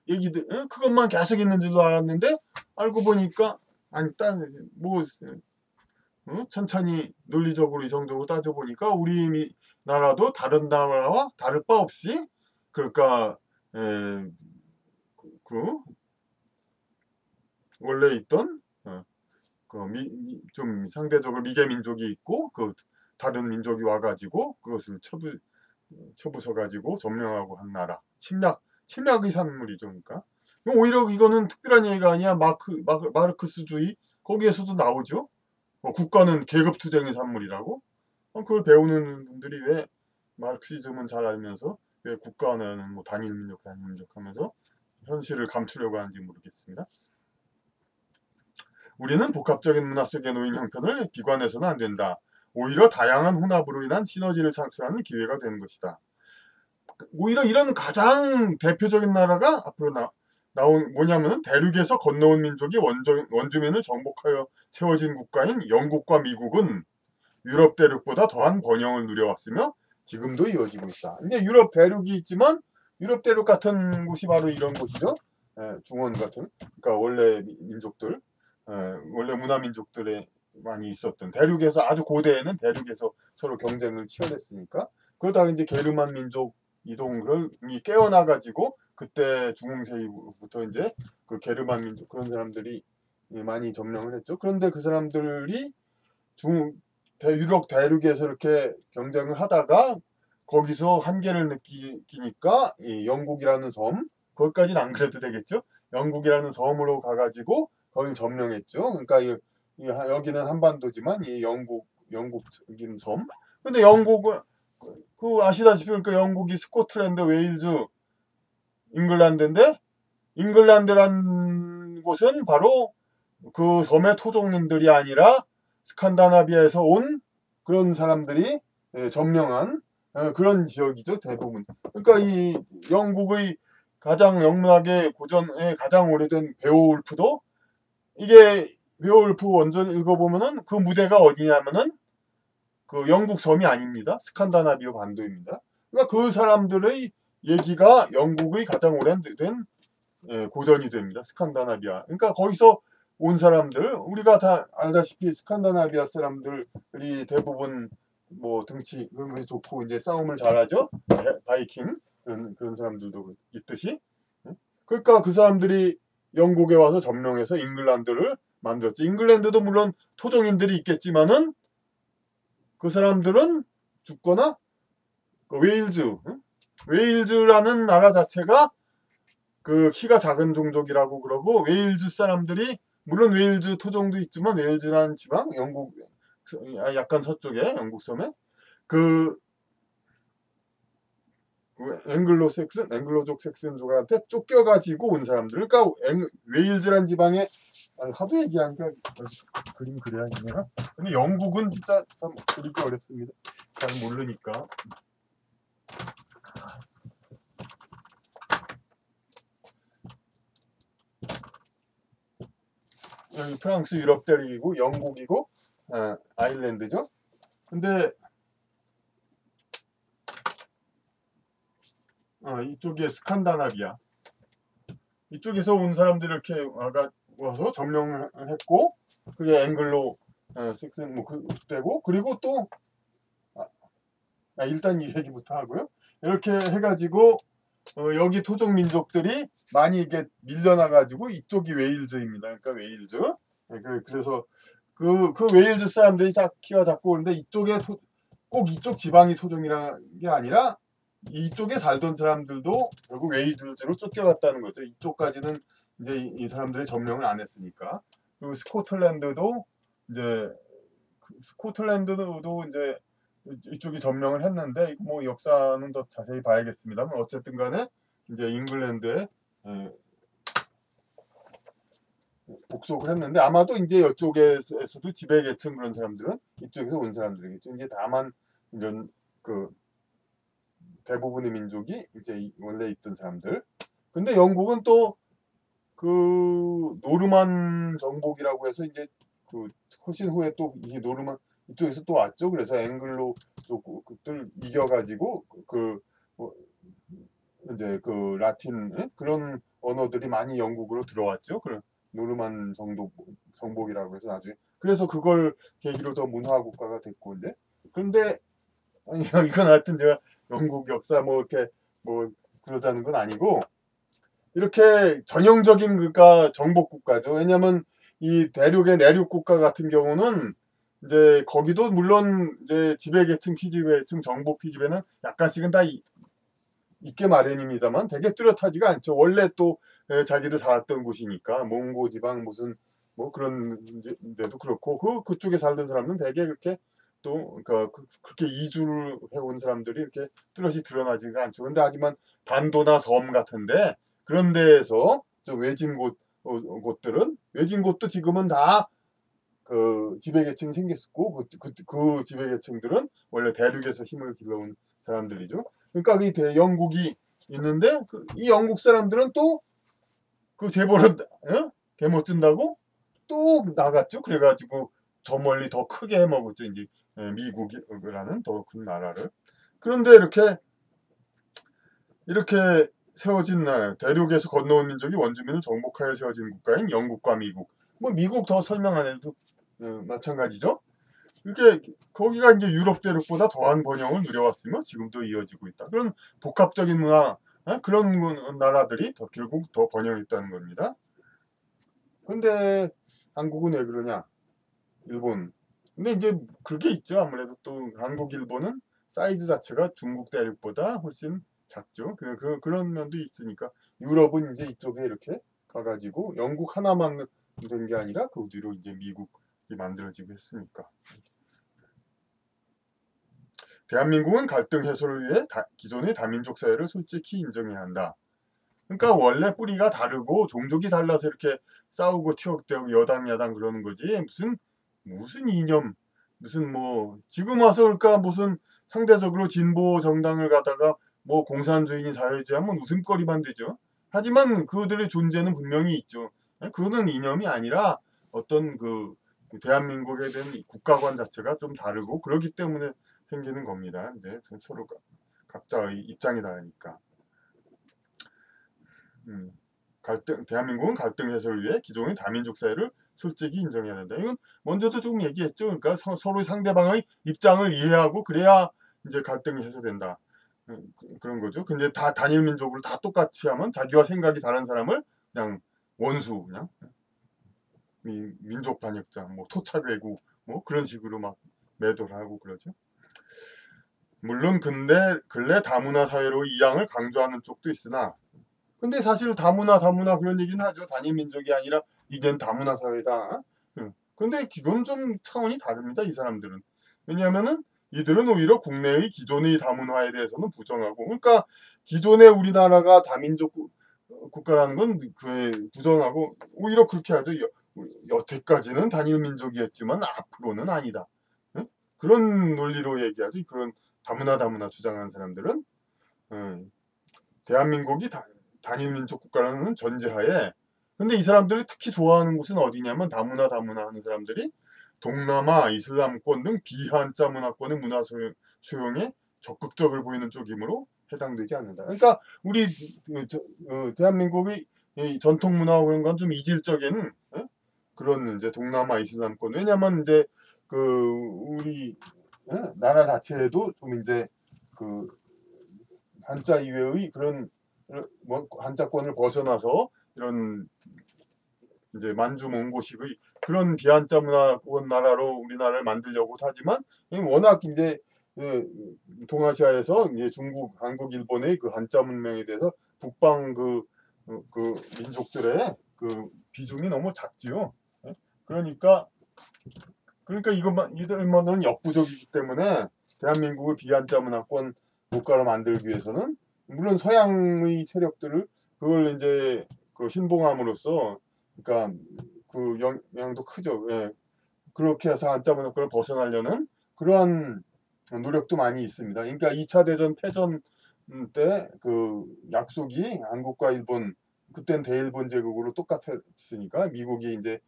[SPEAKER 1] 얘기들 그것만 계속 있는 줄로 알았는데 알고 보니까 아니 뭐 천천히 논리적으로 이성적으로 따져보니까 우리 나라도 다른 나라와 다를 바 없이 그러니까 그 원래 있던 좀 상대적으로 미개 민족이 있고 그 다른 민족이 와가지고 그것을 쳐부숴가지고 점령하고 한 나라 침략의 산물이죠. 그러니까 오히려 이거는 특별한 얘기가 아니야. 마르크스주의 거기에서도 나오죠. 국가는 계급투쟁의 산물이라고? 그걸 배우는 분들이 왜 마르크시즘은 잘 알면서 왜 국가는 뭐 단일 민족 하면서 현실을 감추려고 하는지 모르겠습니다. 우리는 복합적인 문화 속에 놓인 형편을 비관해서는 안 된다. 오히려 다양한 혼합으로 인한 시너지를 창출하는 기회가 되는 것이다. 오히려 이런 가장 대표적인 나라가 앞으로 나온 뭐냐면은 대륙에서 건너온 민족이 원주민을 정복하여 세워진 국가인 영국과 미국은 유럽 대륙보다 더한 번영을 누려왔으며 지금도 이어지고 있다. 이제 유럽 대륙이 있지만 유럽 대륙 같은 곳이 바로 이런 곳이죠. 중원 같은, 그러니까 원래 민족들, 원래 문화 민족들에 많이 있었던 대륙에서 아주 고대에는 대륙에서 서로 경쟁을 치열했으니까 그러다가 이제 게르만 민족 이동을 깨어나가지고 그때 중흥세기부터 이제 그 게르만 민족 그런 사람들이 많이 점령을 했죠. 그런데 그 사람들이 유럽 대륙에서 이렇게 경쟁을 하다가 거기서 한계를 느끼니까 이 영국이라는 섬, 거기까지는 안 그래도 되겠죠. 영국이라는 섬으로 가가지고 거기 점령했죠. 그러니까 여기는 한반도지만 이 영국적인 섬. 근데 영국은 그 아시다시피 그러니까 영국이 스코틀랜드, 웨일즈, 잉글랜드인데 잉글랜드란 곳은 바로 그 섬의 토종인들이 아니라 스칸다나비아에서 온 그런 사람들이 점령한 그런 지역이죠, 대부분. 그러니까 이 영국의 가장 영문학의 고전에 가장 오래된 베오울프도 이게 베오울프 원전 읽어보면은 그 무대가 어디냐면은 그 영국 섬이 아닙니다. 스칸다나비아 반도입니다. 그러니까 그 사람들의 얘기가 영국의 가장 오래된 고전이 됩니다. 스칸다나비아. 그러니까 거기서 온 사람들, 우리가 다 알다시피 스칸다나비아 사람들이 대부분 뭐 등치 그런 게 좋고 이제 싸움을 잘하죠. 바이킹 그런 사람들도 있듯이. 그러니까 그 사람들이 영국에 와서 점령해서 잉글랜드를 만들었죠. 잉글랜드도 물론 토종인들이 있겠지만은 그 사람들은 죽거나 그 웨일즈라는 나라 자체가 그 키가 작은 종족이라고 그러고 웨일즈 사람들이 물론 웨일즈 토종도 있지만 웨일즈라는 지방 영국 약간 서쪽에 영국 섬에 그 앵글로족 섹슨족한테 쫓겨가지고 온 사람들. 그러니까 웨일즈란 지방에 하도 얘기하니까 그림 그려야겠네요. 근데 영국은 진짜 참 그리기 어렵습니다. 잘 모르니까. 여기 프랑스 유럽 대륙이고 영국이고 아일랜드죠. 근데 이쪽에 스칸다나비아 이쪽에서 온 사람들이 이렇게 와서 점령을 했고 그게 앵글로 섹슨 뭐 되고 그리고 또 일단 이 얘기부터 하고요. 이렇게 해가지고 여기 토종 민족들이 많이 이게 밀려나가지고 이쪽이 웨일즈입니다. 그러니까 웨일즈. 그래서 그 웨일즈 사람들이 키가 작고 그런데 이쪽에 꼭 이쪽 지방이 토종이라는 게 아니라 이쪽에 살던 사람들도 결국 웨일즈로 쫓겨갔다는 거죠. 이쪽까지는 이제 이 사람들이 점령을 안 했으니까. 그리고 스코틀랜드도 이제 이제 이쪽이 점령을 했는데 뭐 역사는 더 자세히 봐야겠습니다만 어쨌든 간에 이제 잉글랜드에 복속을 했는데 아마도 이제 이쪽에서도 지배계층 그런 사람들은 이쪽에서 온 사람들이겠죠. 이제 다만 이런 그 대부분의 민족이 이제 원래 있던 사람들. 근데 영국은 또 그 노르만 정복이라고 해서 이제 그 훨씬 후에 또 이게 노르만 이쪽에서 또 왔죠. 그래서 앵글로 쪽들 이겨가지고 이제 그 라틴 그런 언어들이 많이 영국으로 들어왔죠. 그런 노르만 정복이라고 해서 나중에 그래서 그걸 계기로 더 문화 국가가 됐고 이제 그런데 이건 하여튼 제가 영국 역사 뭐 이렇게 뭐 그러자는 건 아니고 이렇게 전형적인 그러니까 정복 국가죠. 왜냐하면 이 대륙의 내륙 국가 같은 경우는 이제 거기도 물론 이제 지배계층, 피지배층, 정복 피지배는 약간씩은 다 있게 마련입니다만 되게 뚜렷하지가 않죠. 원래 또 자기들 살았던 곳이니까 몽고 지방 무슨 뭐 그런 데도 그렇고 그쪽에 살던 사람은 되게 그렇게 또 그러니까 그렇게 이주를 해온 사람들이 이렇게 뚜렷이 드러나지가 않죠. 근데 하지만 반도나 섬 같은데 그런 데에서 좀 외진 곳들은 외진 곳도 지금은 다 그 지배계층이 생겼고 그 지배계층들은 원래 대륙에서 힘을 길러온 사람들이죠. 그러니까 이 영국이 있는데 이 영국 사람들은 또 그 재벌은 개 못 준다고 또 나갔죠. 그래가지고 저 멀리 더 크게 해먹었죠. 이제 미국이라는 더 큰 나라를. 그런데 이렇게 세워진 나라, 대륙에서 건너온 민족이 원주민을 정복하여 세워진 국가인 영국과 미국. 뭐 미국 더 설명 안 해도 마찬가지죠. 이게 거기가 이제 유럽 대륙보다 더한 번영을 누려왔으며 지금도 이어지고 있다. 그런 복합적인 문화, 그런 나라들이 더 결국 더 번영했다는 겁니다. 근데 한국은 왜 그러냐? 일본. 근데 이제 그게 있죠. 아무래도 또 한국, 일본은 사이즈 자체가 중국 대륙보다 훨씬 작죠. 그런 면도 있으니까 유럽은 이제 이쪽에 이렇게 가가지고 영국 하나만 된 게 아니라 그 뒤로 이제 미국이 만들어지고 했으니까. 대한민국은 갈등 해소를 위해 기존의 다민족 사회를 솔직히 인정해야 한다. 그러니까 원래 뿌리가 다르고 종족이 달라서 이렇게 싸우고 티격대고 여당 야당 그러는 거지. 무슨 이념, 무슨 뭐 지금 와서 그러니까 무슨 상대적으로 진보 정당을 가다가 뭐 공산주의니 사회주의 하면 웃음거리만 되죠. 하지만 그들의 존재는 분명히 있죠. 그거는 이념이 아니라 어떤 그 대한민국에 대한 국가관 자체가 좀 다르고 그렇기 때문에 생기는 겁니다. 이제 서로 각자의 입장이 다르니까. 대한민국은 갈등 해소를 위해 기존의 다민족 사회를 솔직히 인정해야 한다. 이건 먼저도 조금 얘기했죠. 그러니까 서로 상대방의 입장을 이해하고 그래야 이제 갈등이 해소된다. 그런 거죠. 근데 다 단일 민족으로 다 똑같이 하면 자기와 생각이 다른 사람을 그냥 원수, 그냥 민족 반역자, 뭐 토착 왜구, 뭐 그런 식으로 막 매도를 하고 그러죠. 물론 근래 다문화 사회로 이양을 강조하는 쪽도 있으나 근데 사실 다문화 그런 얘기는 하죠. 단일 민족이 아니라 이젠 다문화 사회다. 근데 이건 좀 차원이 다릅니다. 이 사람들은. 왜냐하면은 이들은 오히려 국내의 기존의 다문화에 대해서는 부정하고 그러니까 기존의 우리나라가 다민족 국가라는 건 부정하고 오히려 그렇게 하죠. 여태까지는 단일 민족이었지만 앞으로는 아니다. 그런 논리로 얘기하죠. 그런 다문화 주장하는 사람들은 대한민국이 단일 민족 국가라는 전제하에 근데 이 사람들이 특히 좋아하는 곳은 어디냐면 다문화 하는 사람들이 동남아, 이슬람권 등 비한자 문화권의 문화 수용에 적극적을 보이는 쪽이므로 해당되지 않는다. 그러니까 우리 대한민국의 전통 문화 그런 건 좀 이질적인 그런 이제 동남아 이슬람권 왜냐면 이제 그 우리 나라 자체에도 좀 이제 그 한자 이외의 그런 뭐 한자권을 벗어나서 이런 이제 만주 몽고식의 그런 비한자 문화권 나라로 우리나라를 만들려고 하지만 워낙 이제 동아시아에서 이제 중국, 한국, 일본의 그 한자 문명에 대해서 북방 그 민족들의 그 비중이 너무 작지요. 그러니까 이들만은 역부족이기 때문에 대한민국을 비한자 문화권 국가로 만들기 위해서는 물론 서양의 세력들을 그걸 이제 그 신봉함으로써 그러니까 그 영향도 크죠. 예. 그렇게 해서 한자 문화권을 벗어나려는 그러한 노력도 많이 있습니다. 그러니까 2차 대전 패전 때 그 약속이 한국과 일본 그땐 대일본 제국으로 똑같았으니까 미국이 이제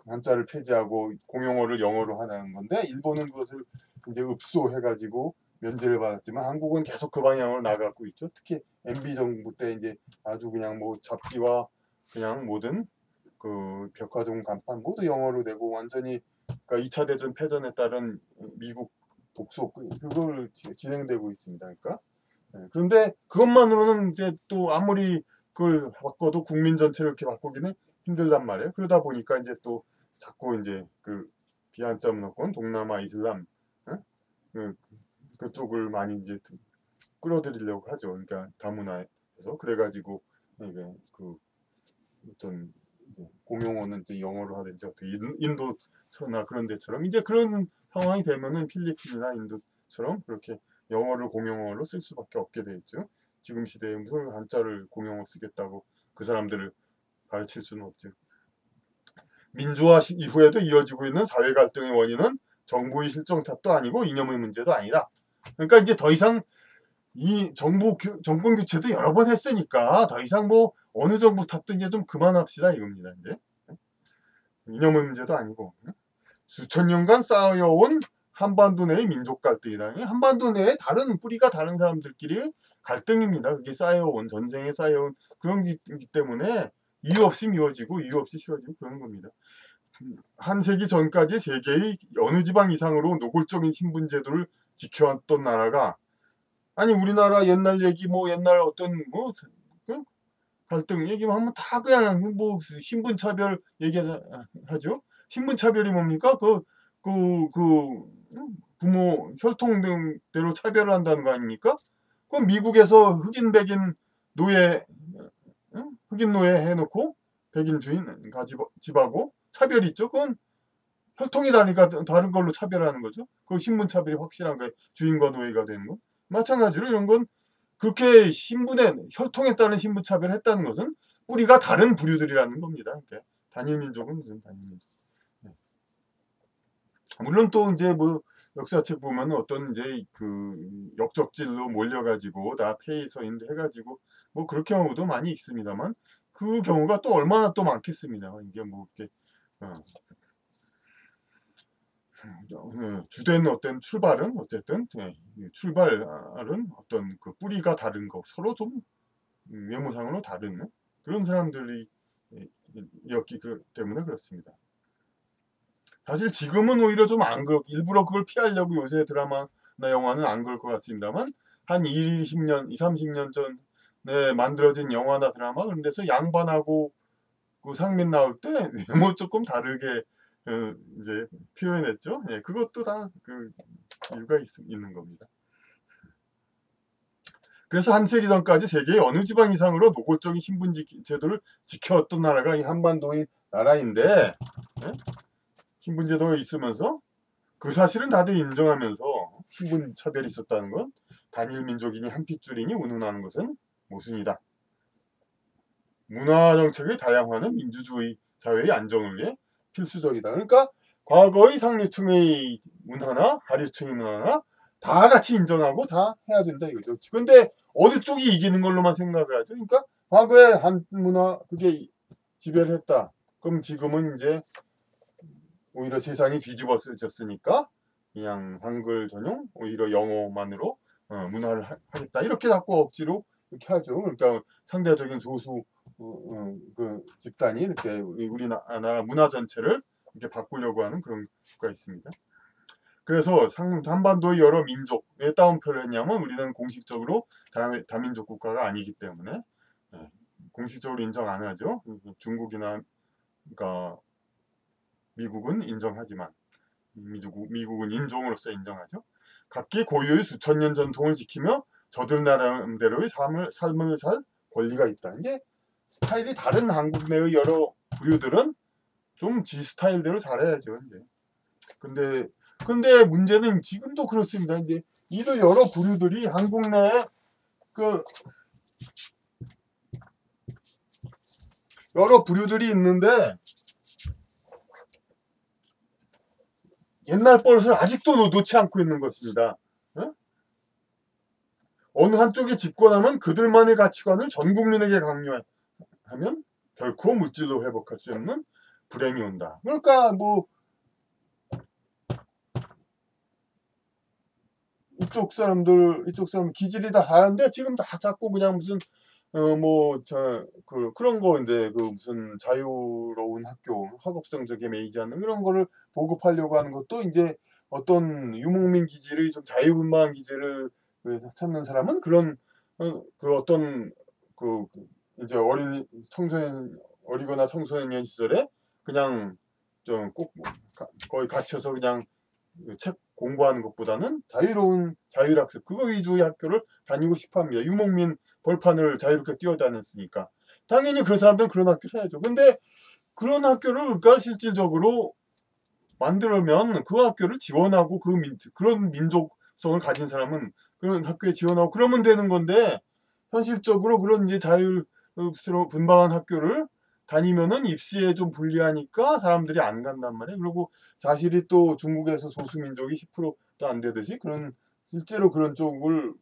[SPEAKER 1] 한자를 폐지하고 공용어를 영어로 하라는 건데 일본은 그것을 이제 읍소해가지고 면제를 받았지만 한국은 계속 그 방향으로 나가고 있죠. 특히 MB 정부 때 이제 아주 그냥 뭐 잡지와 그냥 모든 그 벽화종 간판 모두 영어로 되고 완전히 그러니까 2차 대전 패전에 따른 미국 독소 그걸 진행되고 있습니다. 그러니까 그런데 그것만으로는 이제 또 아무리 그걸 바꿔도 국민 전체를 이렇게 바꾸기는 힘들단 말이에요. 그러다 보니까 이제 또 자꾸 이제 그 비한자 문화권, 동남아 이슬람 그쪽을 많이 이제 끌어들이려고 하죠. 그러니까 다문화에서 그래가지고 이게 그 어떤 공용어는 이제 영어로 하든지 어떻게 인도나 그런 데처럼 이제 그런 상황이 되면은 필리핀이나 인도처럼 그렇게 영어를 공용어로 쓸 수밖에 없게 돼 있죠. 지금 시대에 무슨 한자를 공용어 쓰겠다고 그 사람들을 가르칠 수는 없죠. 민주화 이후에도 이어지고 있는 사회 갈등의 원인은 정부의 실정 탓도 아니고 이념의 문제도 아니다. 그러니까 이제 더 이상 이 정권 교체도 여러 번 했으니까 더 이상 뭐 어느 정부 탓도 이제 좀 그만합시다 이겁니다. 이제 이념의 문제도 아니고 수천 년간 쌓여온 한반도 내의 민족 갈등이다. 한반도 내에 다른 뿌리가 다른 사람들끼리 갈등입니다. 그게 쌓여온 전쟁에 쌓여온 그런 거기 때문에 이유 없이 미워지고 이유 없이 싫어지고 그런 겁니다. 한 세기 전까지 세계의 어느 지방 이상으로 노골적인 신분 제도를 지켜왔던 나라가 아니 우리나라 옛날 얘기 뭐 옛날 어떤 뭐 갈등 얘기만 하면 다 그냥 뭐 신분 차별 얘기하죠. 신분 차별이 뭡니까? 부모 혈통 등대로 차별을 한다는 거 아닙니까? 그 미국에서 흑인 백인 노예 흑인 노예 해놓고 백인 주인 집하고 차별이 있죠. 그건 혈통이 다르니까 다른 걸로 차별하는 거죠. 그 신분 차별이 확실한 거예요. 주인과 노예가 되는 건. 마찬가지로 이런 건 그렇게 혈통에 따른 신분 차별을 했다는 것은 뿌리가 다른 부류들이라는 겁니다. 단일 민족은 무슨 단일 민족. 물론 또 이제 뭐 역사책 보면 어떤 이제 그 역적질로 몰려가지고 다 폐해서인데 해가지고 뭐 그럴 경우도 많이 있습니다만 그 경우가 또 얼마나 또 많겠습니다. 이게 뭐 이렇게 주된 어떤 출발은 어쨌든 출발은 어떤 그 뿌리가 다른 거 서로 좀 외모상으로 다른 그런 사람들이 였기 때문에 그렇습니다. 사실 지금은 오히려 좀 안 일부러 그걸 피하려고 요새 드라마나 영화는 안 그럴 것 같습니다만 한 20년, 30년 전에 만들어진 영화나 드라마 그런 데서 양반하고 그 상민 나올 때 외모 조금 다르게 이제 표현했죠. 예, 그것도 다 그 이유가 있는 겁니다. 그래서 한 세기 전까지 세계의 어느 지방 이상으로 노골적인 신분 제도를 지켜왔던 나라가 이 한반도의 나라인데 예? 신분 제도가 있으면서 그 사실은 다들 인정하면서 신분 차별이 있었다는 건 단일 민족이니 한 핏줄이니 운운하는 것은 모순이다. 문화 정책의 다양화는 민주주의 사회의 안정을 위해 필수적이다. 그러니까 과거의 상류층의 문화나 하류층의 문화나 다 같이 인정하고 다 해야 된다 이거죠. 근데 어느 쪽이 이기는 걸로만 생각을 하죠. 그러니까 과거에 한 문화 그게 지배를 했다. 그럼 지금은 이제 오히려 세상이 뒤집어졌으니까 그냥 한글 전용 오히려 영어만으로 문화를 하겠다. 이렇게 자꾸 억지로 이렇게 하죠. 그러니까 상대적인 소수 그 집단이 이렇게 우리나라 문화 전체를 이렇게 바꾸려고 하는 그런 것가 있습니다. 그래서 한반도의 여러 민족 왜 따옴표를 했냐면 우리는 공식적으로 다민족 국가가 아니기 때문에 공식적으로 인정 안 하죠. 중국이나 그러니까 미국은 인정하지만 미국은 인종으로서 인정하죠. 각기 고유의 수천 년 전통을 지키며 저들 나름대로의 삶을 살 권리가 있다. 이게 스타일이 다른 한국 내의 여러 부류들은 좀 지 스타일대로 잘해야죠. 이제. 근데 문제는 지금도 그렇습니다. 이제 이들 여러 부류들이 한국 내에 여러 부류들이 있는데 옛날 버릇을 아직도 놓지 않고 있는 것입니다. 어느 한쪽이 집권하면 그들만의 가치관을 전 국민에게 강요하면 결코 물질로 회복할 수 없는 불행이 온다. 그러니까 뭐 이쪽 사람 기질이 다 다른데 지금 다 자꾸 그냥 무슨 그런 거 이제 무슨 자유로운 학업 성적에 매이지 않는 이런 거를 보급하려고 하는 것도 이제 어떤 유목민 기질의 좀 자유분방한 기질을 찾는 사람은 그런 어떤 이제 어리거나 청소년 시절에 그냥 좀 꼭 거의 갇혀서 그냥 책 공부하는 것보다는 자율학습 그거 위주의 학교를 다니고 싶어합니다. 유목민 벌판을 자유롭게 뛰어다녔으니까 당연히 그 사람들은 그런 학교를 해야죠. 근데 그런 학교를 그러니까 실질적으로 만들면 그 학교를 지원하고 그런 민족성을 가진 사람은 그런 학교에 지원하고 그러면 되는 건데 현실적으로 그런 이제 자율스러운 분방한 학교를 다니면은 입시에 좀 불리하니까 사람들이 안 간단 말이에요. 그리고 자신이 또 중국에서 소수민족이 10%도 안 되듯이 그런 실제로 그런 쪽을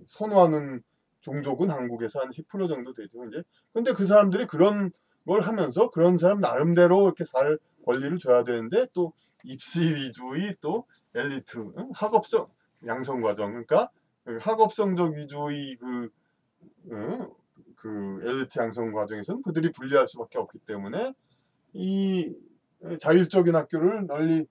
[SPEAKER 1] 선호하는 종족은 한국에서 한 10% 정도 되죠, 이제. 근데 그 사람들이 그런 걸 하면서 그런 사람 나름대로 이렇게 살 권리를 줘야 되는데 또 입시 위주의 또 엘리트, 학업성 양성 과정, 그러니까 학업성적 위주의 그 엘리트 양성 과정에서는 그들이 불리할 수밖에 없기 때문에 이 자율적인 학교를 널리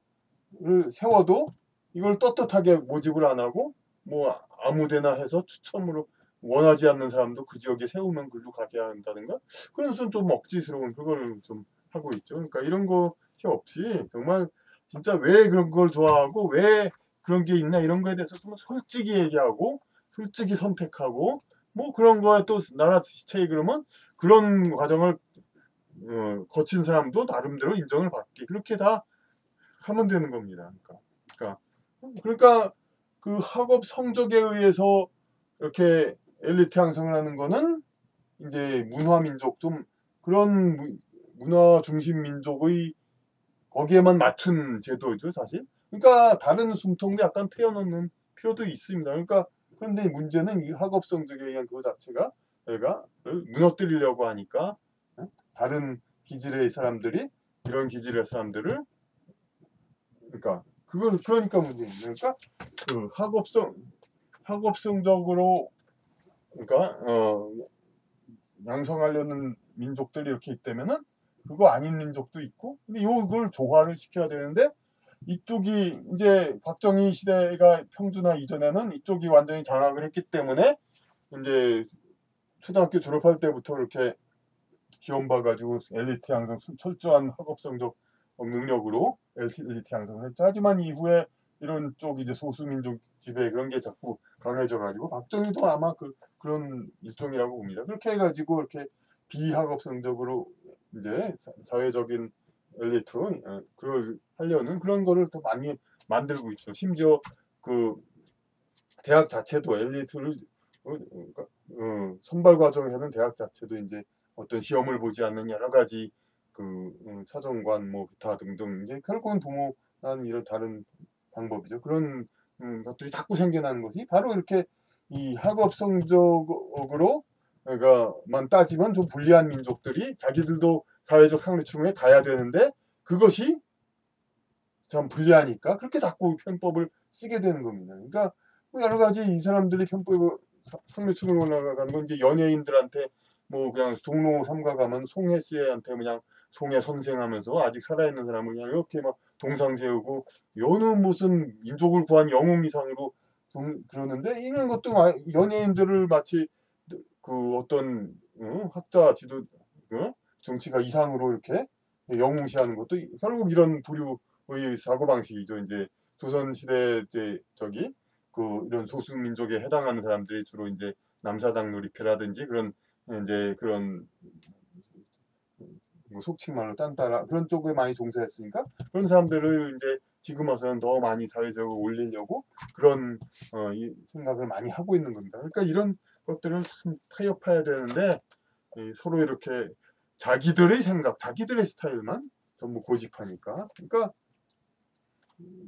[SPEAKER 1] 세워도 이걸 떳떳하게 모집을 안 하고 뭐 아무데나 해서 추첨으로 원하지 않는 사람도 그 지역에 세우면 글로 가게 한다든가 그런 것은 좀 억지스러운 그걸 좀 하고 있죠. 그러니까 이런 것이 없이 정말 진짜 왜 그런 걸 좋아하고 왜 그런 게 있나 이런 거에 대해서 좀 솔직히 얘기하고 솔직히 선택하고 뭐 그런 거에 또 나라 지체에 그러면 그런 과정을 거친 사람도 나름대로 인정을 받게 그렇게 다 하면 되는 겁니다. 그러니까 그 학업 성적에 의해서 이렇게 엘리트 양성을 하는 거는 이제 문화 민족 좀 그런 문화 중심 민족의 거기에만 맞춘 제도죠, 사실. 그러니까 다른 숨통도 약간 태워놓는 필요도 있습니다. 그러니까 그런데 문제는 이 학업 성적에 의한 그거 자체가 얘가 무너뜨리려고 하니까 다른 기질의 사람들이 이런 기질의 사람들을 그러니까 그걸 그러니까 문제입니다. 그러니까 그 학업성적으로 그러니까 양성하려는 민족들이 이렇게 있다면은 그거 아닌 민족도 있고 근데 이걸 조화를 시켜야 되는데 이쪽이 이제 박정희 시대가 평준화 이전에는 이쪽이 완전히 장악을 했기 때문에 이제 초등학교 졸업할 때부터 이렇게 기원봐가지고 엘리트 양성 철저한 학업성적 능력으로 엘리트 양성을 했죠. 하지만 이후에 이런 쪽 이제 소수민족 지배 그런 게 자꾸 강해져가지고 박정희도 아마 그런 일종이라고 봅니다. 그렇게 해가지고 이렇게 비학업성적으로 이제 사회적인 엘리트 그걸 하려는 그런 거를 더 많이 만들고 있죠. 심지어 그 대학 자체도 엘리트를 선발 과정에는 대학 자체도 이제 어떤 시험을 보지 않는 여러 가지 그 사정관 뭐 기타 등등 이제 결국은 부모라는 이런 다른 방법이죠. 그런 것들이 자꾸 생겨나는 것이 바로 이렇게 이 학업 성적으로 그러니까만 따지면 좀 불리한 민족들이 자기들도 사회적 상류층에 가야 되는데 그것이 참 불리하니까 그렇게 자꾸 편법을 쓰게 되는 겁니다. 그러니까 여러 가지 이 사람들이 편법을 상류층으로 올라가는 건 이제 연예인들한테 뭐 그냥 종로 삼가 가면 송혜 씨한테 그냥 송혜 선생하면서 아직 살아있는 사람을 그냥 이렇게 막 동상 세우고 여느 무슨 민족을 구한 영웅이상으로 그러는데 이런 것도 연예인들을 마치 그 어떤 학자 지도 정치가 이상으로 이렇게 영웅시하는 것도 결국 이런 부류의 사고방식이죠. 이제 조선시대 때 저기 그 이런 소수민족에 해당하는 사람들이 주로 이제 남사당 놀이패라든지 그런 이제 그런 뭐 속칭 말로 딴따라 그런 쪽에 많이 종사했으니까 그런 사람들을 이제 지금 와서는 더 많이 사회적으로 올리려고 그런 이 생각을 많이 하고 있는 겁니다. 그러니까 이런 것들을 참 타협해야 되는데 서로 이렇게 자기들의 생각, 자기들의 스타일만 전부 고집하니까 그러니까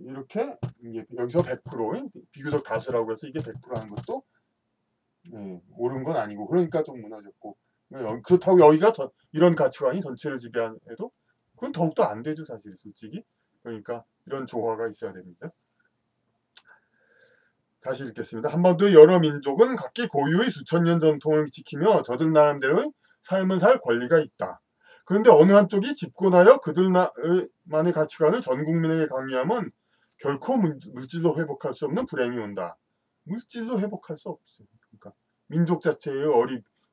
[SPEAKER 1] 이렇게 여기서 100% 비교적 다수라고 해서 이게 100% 하는 것도 옳은 건 아니고 그러니까 좀 무너졌고 그렇다고 여기가 이런 가치관이 전체를 지배해도 그건 더욱더 안 되죠 사실 솔직히. 그러니까 이런 조화가 있어야 됩니다. 다시 읽겠습니다. 한반도의 여러 민족은 각기 고유의 수천 년 전통을 지키며 저들 나름대로의 삶을 살 권리가 있다. 그런데 어느 한쪽이 집권하여 그들만의 가치관을 전 국민에게 강요하면 결코 물질로 회복할 수 없는 불행이 온다. 물질로 회복할 수 없어요. 그러니까 민족 자체의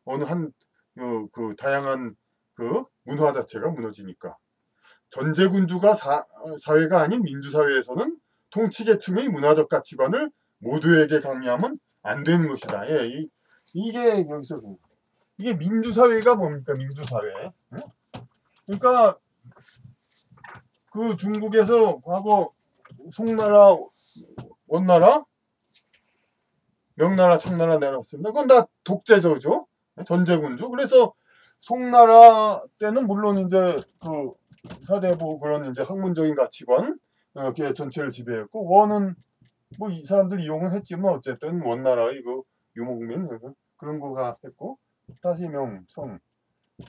[SPEAKER 1] 어느 한 그 다양한 그 문화 자체가 무너지니까 전제군주가 사회가 아닌 민주사회에서는 통치계층의 문화적 가치관을 모두에게 강요하면 안 되는 것이다. 예, 이게 여기서 이게 민주사회가 뭡니까? 민주사회. 그러니까 그 중국에서 과거 송나라, 원나라, 명나라, 청나라 내놨습니다. 그건 다 독재자죠. 전제군주. 그래서 송나라 때는 물론 이제 그 사대부 그런 이제 학문적인 가치관 게 전체를 지배했고 원은 뭐 이 사람들 이용은 했지만 어쨌든 원나라 이거 유목민 그런 거가 했고 다시 명, 청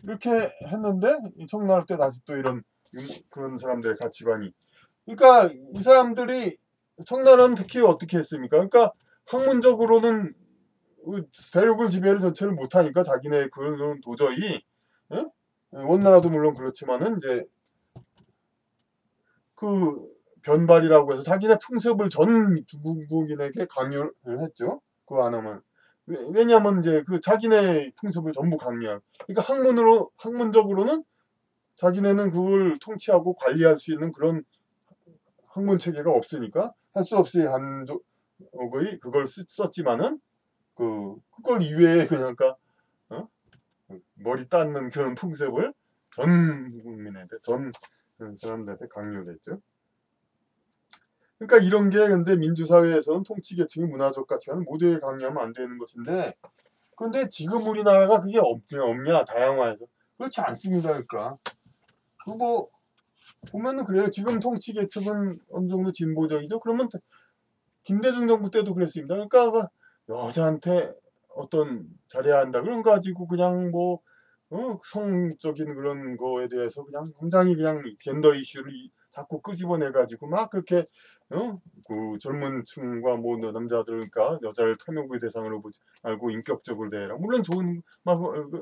[SPEAKER 1] 이렇게 했는데 이 청나라 때 다시 또 이런 그런 사람들의 가치관이 그러니까 이 사람들이 청나라는 특히 어떻게 했습니까? 그러니까 학문적으로는 대륙을 지배를 전체를 못하니까 자기네 그런 도저히 예? 원나라도 물론 그렇지만은 이제 그 변발이라고 해서 자기네 풍습을 전 중국인에게 강요를 했죠. 그거 안 하면 왜냐하면 이제 그 자기네 풍습을 전부 강요하고 그러니까 학문적으로는 자기네는 그걸 통치하고 관리할 수 있는 그런 학문 체계가 없으니까 할 수 없이 한족의 그걸 썼지만은 그걸 이외에 그냥 어? 머리 닦는 그런 풍습을 전 국민한테 전 사람들한테 강요를 했죠. 그러니까 이런 게 근데 민주사회에서는 통치계층이 문화적 가치관을 모두에게 강요하면 안 되는 것인데 그런데 지금 우리나라가 그게 없냐 다양화해서 그렇지 않습니다. 그러니까 그뭐 보면은 그래요. 지금 통치계층은 어느 정도 진보적이죠. 그러면 김대중 정부 때도 그랬습니다. 그러니까 여자한테 어떤 잘해야 한다 그런 거 가지고 그냥 뭐 성적인 그런 거에 대해서 그냥 굉장히 그냥 젠더 이슈를 자꾸 끄집어내 가지고 막 그렇게 그 젊은 층과 뭐 남자들과 여자를 탐욕의 대상으로 보지 말고 인격적으로 대해라. 물론 좋은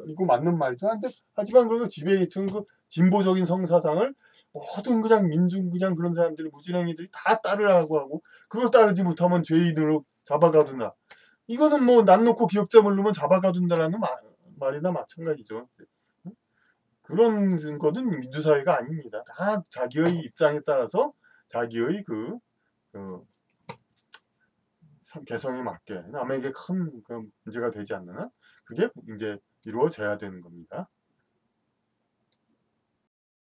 [SPEAKER 1] 이거 맞는 말이죠. 하지만 그리고 지배계층 그 진보적인 성사상을 모든 그냥 민중 그냥 그런 사람들이 무지랭이들이 다 따르라고 하고 그걸 따르지 못하면 죄인으로 잡아가두나. 이거는 뭐 난 놓고 기억점을 놓으면 잡아가둔다라는 말이나 마찬가지죠. 그런 거는 민주사회가 아닙니다. 다 자기의 입장에 따라서 자기의 그 개성에 맞게 남에게 큰 문제가 되지 않는 한 그게 이제 이루어져야 되는 겁니다.